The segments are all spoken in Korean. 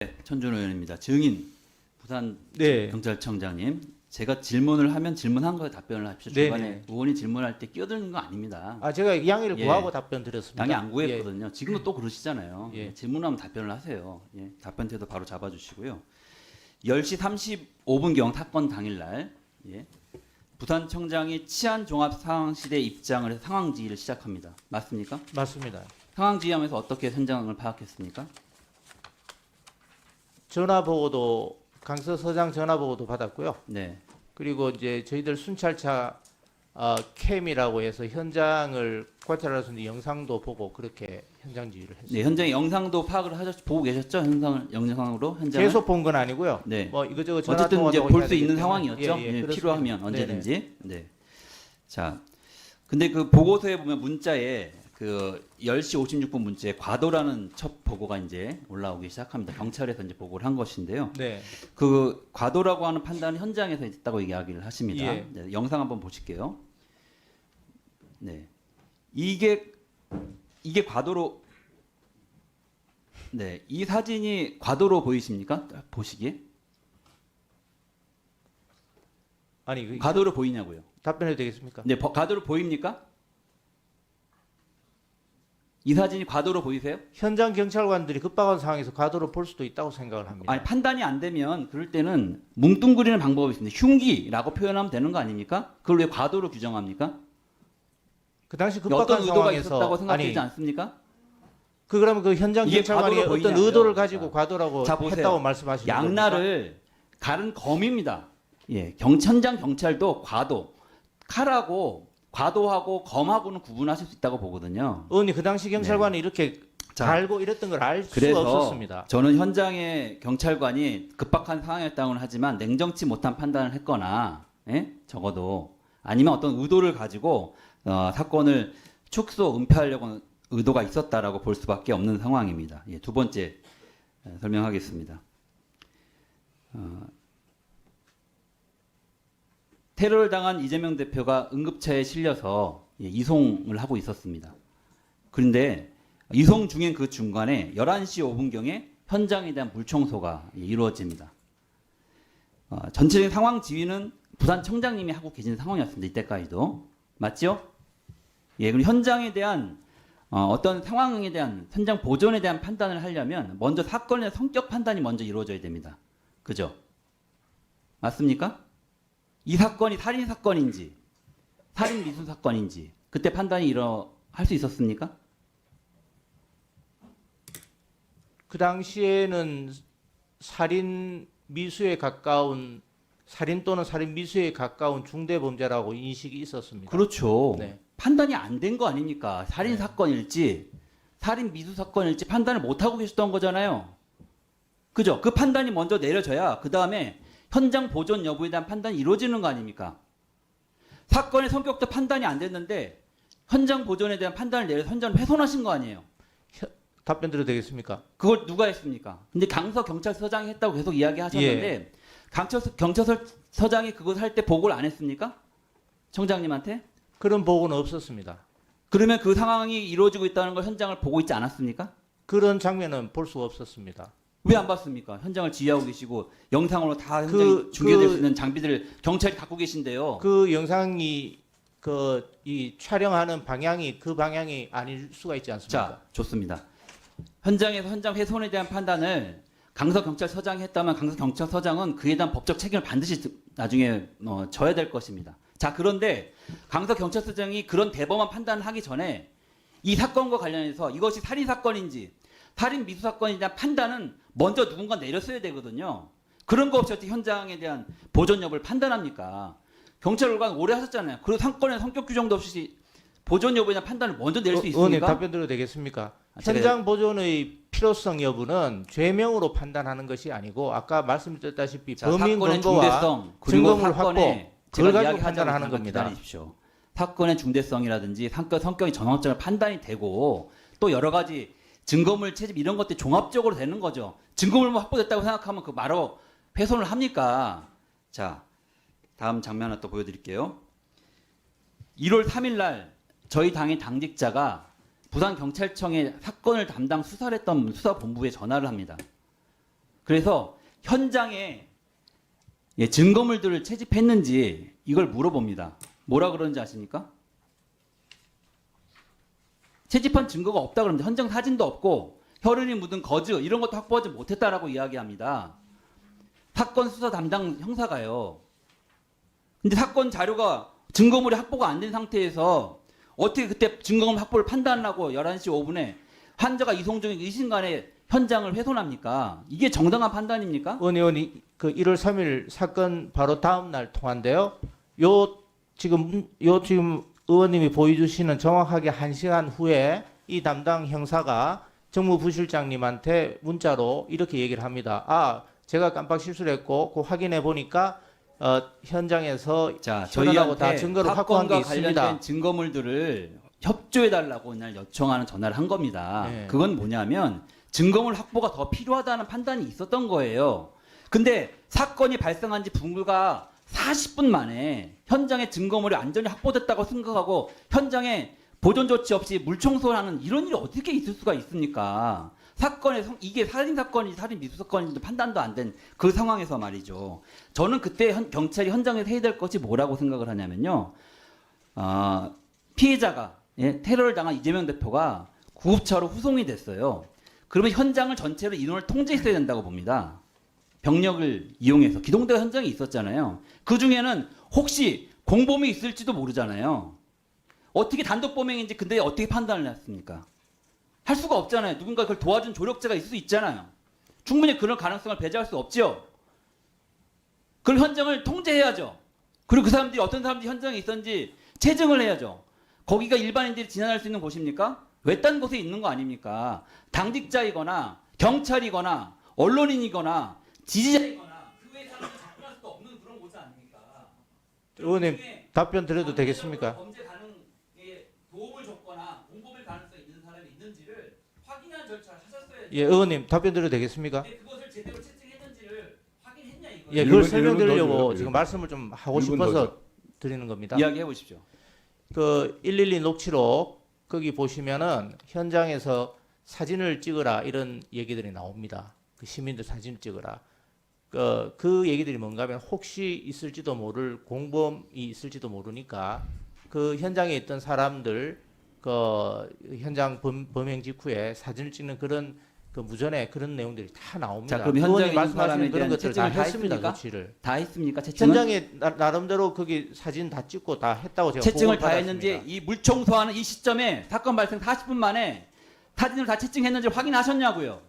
네, 천준호 의원입니다. 증인 부산 네. 경찰청장님, 제가 질문을 하면 질문한 거에 답변을 하십시오. 네, 중간에 네. 의원이 질문할 때 끼어드는 거 아닙니다. 제가 양해를 예. 구하고 답변 드렸습니다. 양해 안 구했거든요. 지금도 또 그러시잖아요. 예. 질문하면 답변을 하세요. 예, 답변 태도 바로 잡아주시고요. 10시 35분경 사건 당일날 부산청장이 치안종합상황실에 입장을 해서 상황지휘를 시작합니다. 맞습니까? 맞습니다. 상황지휘하면서 어떻게 현장을 파악했습니까? 전화 보고도 강서 서장 전화 보고도 받았고요. 네. 그리고 이제 저희들 순찰차 캠이라고 해서 현장을 관찰할 수 있는 영상도 보고 그렇게 현장 지휘를 했습니다. 네, 현장 영상도 파악을 보고 계셨죠? 영상으로 현장을? 계속 본 건 아니고요. 네. 뭐 이거저거 전화 어쨌든 이제 통화도 볼 해야 수 되기 있는 때문에. 상황이었죠. 그렇습니다. 필요하면 언제든지. 네. 자, 근데 그 보고서에 보면 문자에 그 10시 56분 문자에 과도라는 첫 보고가 이제 올라오기 시작합니다. 경찰에서 이제 보고를 한 것인데요. 네. 그 과도라고 하는 판단은 현장에서 있다고 이야기를 하십니다. 예. 네, 영상 한번 보실게요. 네. 이게 과도로, 네, 이 사진이 과도로 보이십니까? 보시기에? 아니 그 과도로 보이냐고요? 답변해도 되겠습니까? 네, 과도로 보입니까? 이 사진이 과도로 보이세요? 현장 경찰관들이 급박한 상황에서 과도로 볼 수도 있다고 생각을 합니다. 아니, 판단이 안 되면 그럴 때는 뭉뚱그리는 방법이 있습니다. 흉기라고 표현하면 되는 거 아닙니까? 그걸 왜 과도로 규정합니까? 그 당시 급박한 어떤 의도가 상황에서 있었다고 생각되지 아니 않습니까? 그러면 그 현장 이게 경찰관이 과도로 어떤 보이냐고요. 의도를 가지고 자, 과도라고 자, 보세요. 했다고 말씀하시는 겁니까? 양날을 가른 검입니다. 예, 현장 경찰도 과도, 칼하고 과도하고 검하고는 구분하실 수 있다고 보거든요. 의원님 그 당시 경찰관이 이렇게 자, 갈고 이랬던 걸 알 수가 그래서 없었습니다. 저는 현장의 경찰관이 급박한 상황이었다고는 하지만 냉정치 못한 판단을 했거나 적어도 아니면 어떤 의도를 가지고 사건을 축소, 은폐하려고 의도가 있었다라고 볼 수밖에 없는 상황입니다. 예, 두 번째 설명하겠습니다. 테러를 당한 이재명 대표가 응급차에 실려서 이송을 하고 있었습니다. 그런데 이송 중인 그 중간에 11시 5분경에 현장에 대한 물청소가 이루어집니다. 전체적인 상황 지휘는 부산청장님이 하고 계신 상황이었습니다. 이때까지도. 맞죠? 예, 그럼 현장에 대한 어떤 상황에 대한 현장 보존에 대한 판단을 하려면 먼저 사건의 성격 판단이 먼저 이루어져야 됩니다. 그죠? 맞습니까? 이 사건이 살인 사건인지 살인 미수 사건인지 그때 판단이 할 수 있었습니까? 그 당시에는 살인 미수에 가까운 살인 또는 살인 미수에 가까운 중대 범죄라고 인식이 있었습니다. 그렇죠. 네. 판단이 안 된 거 아닙니까? 살인 사건일지 살인 미수 사건일지 판단을 못 하고 계셨던 거잖아요. 그죠? 그 판단이 먼저 내려져야 그 다음에 현장 보존 여부에 대한 판단이 이루어지는 거 아닙니까? 사건의 성격도 판단이 안 됐는데 현장 보존에 대한 판단을 내려서 현장을 훼손하신 거 아니에요? 답변 드려도 되겠습니까? 그걸 누가 했습니까? 근데 강서 경찰서장이 했다고 계속 이야기하셨는데 경찰서장이 그걸 할 때 보고를 안 했습니까? 청장님한테? 그런 보고는 없었습니다. 그러면 그 상황이 이루어지고 있다는 걸 현장을 보고 있지 않았습니까? 그런 장면은 볼 수가 없었습니다. 왜 안 봤습니까? 현장을 지휘하고 계시고 영상으로 다 현장이 중계될 수 있는 장비들을 경찰이 갖고 계신데요. 그 영상이 이 촬영하는 방향이 그 방향이 아닐 수가 있지 않습니까? 자, 좋습니다. 현장에서 현장 훼손에 대한 판단을 강서 경찰서장이 했다면 강서 경찰서장은 그에 대한 법적 책임을 반드시 나중에 져야 될 것입니다. 자, 그런데 강서 경찰서장이 그런 대범한 판단을 하기 전에 이 사건과 관련해서 이것이 살인 사건인지 살인 미수 사건에 대한 판단은 먼저 누군가 내렸어야 되거든요. 그런 거 없이 어떻게 현장에 대한 보존 여부를 판단합니까? 경찰 organ 오래 하셨잖아요. 그리고 사건의 성격 규정도 없이 보존 여부에 대한 판단을 먼저 내릴 수 의원님 있습니까? 답변 드려도 되겠습니까? 제가- 현장 보존의 필요성 여부는 죄명으로 판단하는 것이 아니고 아까 말씀드렸다시피 자, 범인 사건의 근거와 중대성 그리고 증거물 사건의 확보 그걸 제가 가지고 이야기하자고 판단하는 잠깐 겁니다. 기다리십시오. 사건의 중대성이라든지 성격의 정황적인 판단이 되고 또 여러 가지 증거물 채집 이런 것들이 종합적으로 되는 거죠. 증거물만 확보됐다고 생각하면 그 바로 훼손을 합니까? 자, 다음 장면 하나 또 보여드릴게요. 1월 3일 날 저희 당의 당직자가 부산경찰청에 사건을 담당 수사를 했던 수사본부에 전화를 합니다. 그래서 현장에 증거물들을 채집했는지 이걸 물어봅니다. 뭐라 그러는지 아십니까? 채집한 증거가 없다 그럽니다. 현장 사진도 없고 혈흔이 묻은 거즈 이런 것도 확보하지 못했다라고 이야기합니다. 사건 수사 담당 형사가요. 근데 사건 자료가 증거물이 확보가 안 된 상태에서 어떻게 그때 증거물 확보를 판단하고 11시 5분에 환자가 이송 중인 이 순간에 현장을 훼손합니까? 이게 정당한 판단입니까? 의원이 그 1월 3일 사건 바로 다음 날 통화인데요. 요 지금 의원님이 보여주시는 정확하게 1시간 후에 이 담당 형사가 정무부실장님한테 문자로 이렇게 얘기를 합니다. 아, 제가 깜빡 실수를 했고 그 확인해 보니까 현장에서 자, 현원하고 다 저희한테 증거를 확보한 게 사건과 있습니다. 관련된 증거물들을 협조해달라고 그날 요청하는 전화를 한 겁니다. 네. 그건 뭐냐면 증거물 확보가 더 필요하다는 판단이 있었던 거예요. 근데 사건이 발생한 지 불과 40분 만에 현장에 증거물이 완전히 확보됐다고 생각하고 현장에 보존 조치 없이 물청소하는 이런 일이 어떻게 있을 수가 있습니까? 이게 살인 사건인지 살인 미수 사건인지 판단도 안 된 그 상황에서 말이죠. 저는 그때 경찰이 현장에서 해야 될 것이 뭐라고 생각을 하냐면요. 피해자가 테러를 당한 이재명 대표가 구급차로 후송이 됐어요. 그러면 현장을 전체로 인원을 통제했어야 된다고 봅니다. 병력을 이용해서 기동대가 현장에 있었잖아요. 그 중에는 혹시 공범이 있을지도 모르잖아요. 어떻게 단독 범행인지 근데 어떻게 판단을 했습니까? 할 수가 없잖아요. 누군가 그걸 도와준 조력자가 있을 수 있잖아요. 충분히 그런 가능성을 배제할 수 없죠. 그럼 현장을 통제해야죠. 그리고 그 사람들이 어떤 사람들이 현장에 있었는지 체증을 해야죠. 거기가 일반인들이 지나갈 수 있는 곳입니까? 외딴 곳에 있는 거 아닙니까? 당직자이거나 경찰이거나 언론인이거나 지지자이거나 그 외의 사람을 접근할 수도 없는 그런 곳이 아닙니까? 의원님 답변 드려도 되겠습니까? 범죄 가능에 도움을 줬거나 공범일 가능성이 있는 사람이 있는지를 확인하는 절차를 하셨어야죠. 예, 의원님 답변 드려도 되겠습니까? 근데 그것을 제대로 채팅했는지를 확인했냐 이거. 예, 그걸 일본 설명드리려고 넣어줘요. 지금 말씀을 좀 하고 일본 싶어서 넣어줘. 드리는 겁니다. 이야기해 보십시오. 그 112 녹취록 거기 보시면은 현장에서 사진을 찍으라 이런 얘기들이 나옵니다. 그 시민들 사진을 찍으라. 그 얘기들이 뭔가 하면 혹시 있을지도 모를 공범이 있을지도 모르니까 그 현장에 있던 사람들 그 현장 범행 직후에 사진을 찍는 그런 그 무전에 그런 내용들이 다 나옵니다. 자, 그럼 현장에 의원님 있는 사람에 말씀하시는 그런 대한 것들을 다 채팅을 다 했습니다. 했습니까? 조치를. 다 했습니까? 채팅은? 현장에 나름대로 거기 사진 다 찍고 다 했다고 제가 채팅을 보고를 다 받았습니다. 했는지 이 물청소하는 이 시점에 사건 발생 40분 만에 사진을 다 채팅했는지 확인하셨냐고요.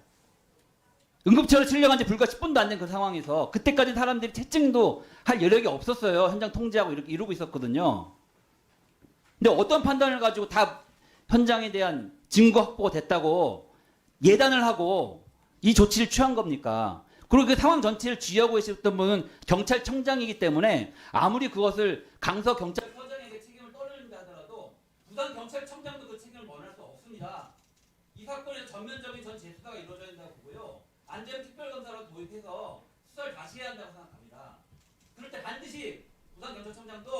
응급처를 실려간 지 불과 10분도 안 된 그 상황에서 그때까지 사람들이 채팅도 할 여력이 없었어요. 현장 통제하고 이러고 있었거든요. 근데 어떤 판단을 가지고 다 현장에 대한 증거 확보가 됐다고 예단을 하고 이 조치를 취한 겁니까? 그리고 그 상황 전체를 지휘하고 계셨던 분은 경찰청장이기 때문에 아무리 그것을 강서 경찰서장에게 책임을 떠넘긴다 하더라도 부산 경찰청장도 그 책임을 면할 수 없습니다. 이 사건의 전면적인 전 재수사가 이루어져야 된다고 보고요. 안재현 특별검사로 도입해서 수사를 다시 해야 한다고 생각합니다. 그럴 때 반드시 부산 경찰청장도